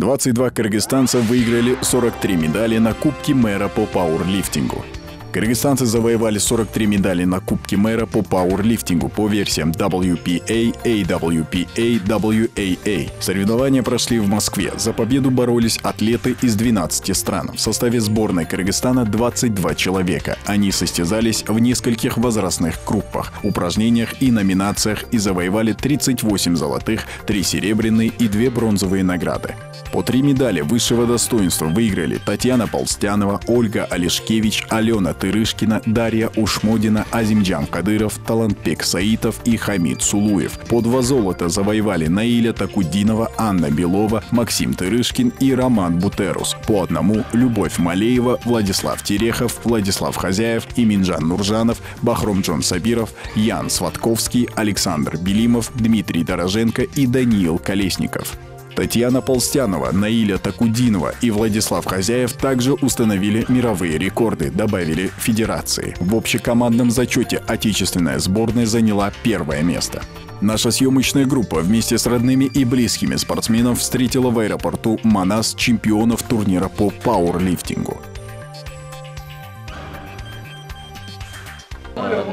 22 кыргызстанца выиграли 43 медали на Кубке мэра по пауэрлифтингу. Кыргызстанцы завоевали 43 медали на Кубке мэра по пауэрлифтингу по версиям WPA, AWPA, WAA. Соревнования прошли в Москве. За победу боролись атлеты из 12 стран. В составе сборной Кыргызстана 22 человека. Они состязались в нескольких возрастных группах, упражнениях и номинациях и завоевали 38 золотых, 3 серебряные и 2 бронзовые награды. По 3 медали высшего достоинства выиграли Татьяна Полстянова, Ольга Олешкевич, Алена Тырышкина, Дарья Ушмодина, Азимджан Кадыров, Талантбек Саитов и Хамид Сулуев. По 2 золота завоевали Наиля Такудинова, Анна Белова, Максим Тырышкин и Роман Бутерус. По 1 Любовь Малеева, Владислав Терехов, Владислав Хозяев, Иминджан Нуржанов, Бахромджон Сабиров, Ян Сватковский, Александр Белимов, Дмитрий Дороженко и Даниил Колесников. Татьяна Полстянова, Наиля Такудинова и Владислав Хозяев также установили мировые рекорды, добавили федерации. В общекомандном зачете отечественная сборная заняла 1-е место. Наша съемочная группа вместе с родными и близкими спортсменов встретила в аэропорту Манас чемпионов турнира по пауэрлифтингу.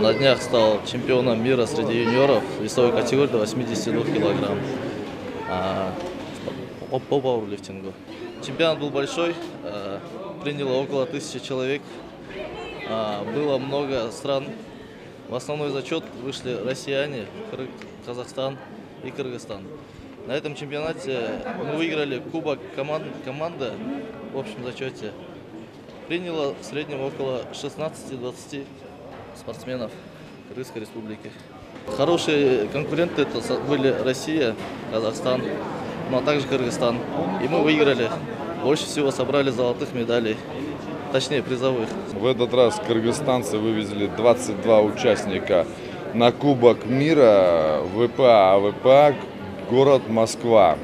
На днях стал чемпионом мира среди юниоров весовой категории до 82 килограмм. По пауэрлифтингу. Чемпионат был большой, приняло около 1000 человек, было много стран. В основной зачет вышли россияне, Казахстан и Кыргызстан. На этом чемпионате мы выиграли кубок команды в общем зачете. Приняло в среднем около 16-20 спортсменов Кыргызской республики. Хорошие конкуренты это были Россия, Казахстан, но также Кыргызстан. И мы выиграли. Больше всего собрали золотых медалей, точнее призовых. В этот раз кыргызстанцы вывезли 22 участника на Кубок мира ВПА, город Москва.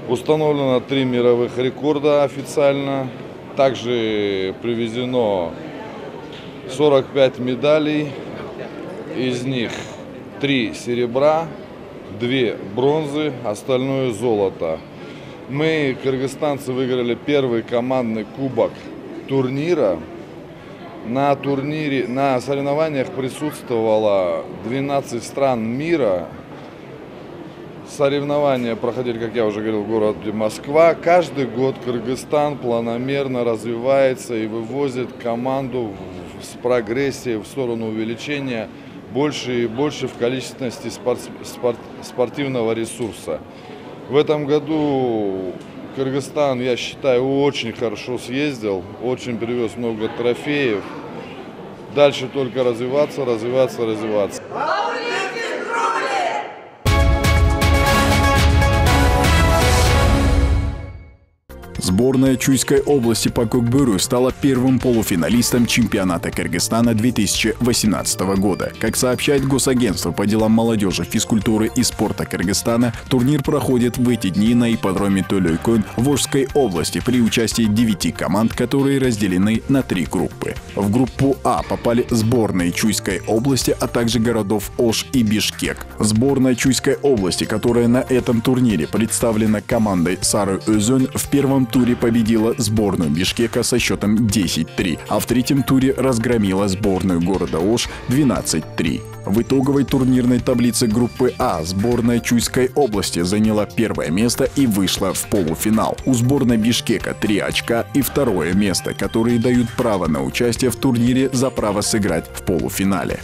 Установлено 3 мировых рекорда официально. Также привезено 45 медалей, из них 3 серебра, 2 бронзы, остальное золото. Мы, кыргызстанцы, выиграли 1-й командный кубок турнира. На соревнованиях присутствовало 12 стран мира. Соревнования проходили, как я уже говорил, в городе Москва. Каждый год Кыргызстан планомерно развивается и вывозит команду с прогрессией в сторону увеличения больше и больше в количественности спортивного ресурса. В этом году Кыргызстан, я считаю, очень хорошо съездил, очень привез много трофеев. Дальше только развиваться. Сборная Чуйской области по кокбюру стала первым полуфиналистом чемпионата Кыргызстана 2018 года. Как сообщает Госагентство по делам молодежи, физкультуры и спорта Кыргызстана, турнир проходит в эти дни на ипподроме Төлөйкөн в Волжской области при участии 9 команд, которые разделены на 3 группы. В группу А попали сборные Чуйской области, а также городов Ош и Бишкек. Сборная Чуйской области, которая на этом турнире представлена командой Сары-Өзен, в первом туре победила сборную Бишкека со счетом 10-3, а в 3-м туре разгромила сборную города Ош 12-3. В итоговой турнирной таблице группы А сборная Чуйской области заняла 1-е место и вышла в полуфинал. У сборной Бишкека 3 очка и 2-е место, которые дают право на участие в турнире за право сыграть в полуфинале.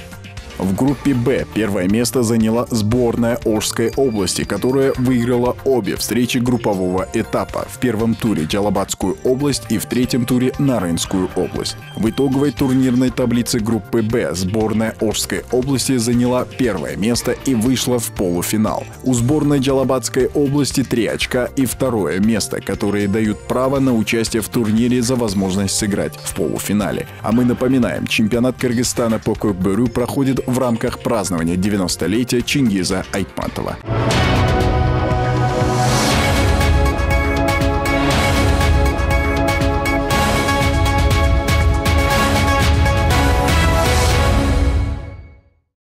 В группе Б 1-е место заняла сборная Ошской области, которая выиграла обе встречи группового этапа. В 1-м туре Джалабадскую область и в 3-м туре Нарынскую область. В итоговой турнирной таблице группы Б сборная Ошской области заняла 1-е место и вышла в полуфинал. У сборной Джалабадской области 3 очка и 2-е место, которые дают право на участие в турнире за возможность сыграть в полуфинале. А мы напоминаем, чемпионат Кыргызстана по кокбюру проходит в рамках празднования 90-летия Чингиза Айтматова.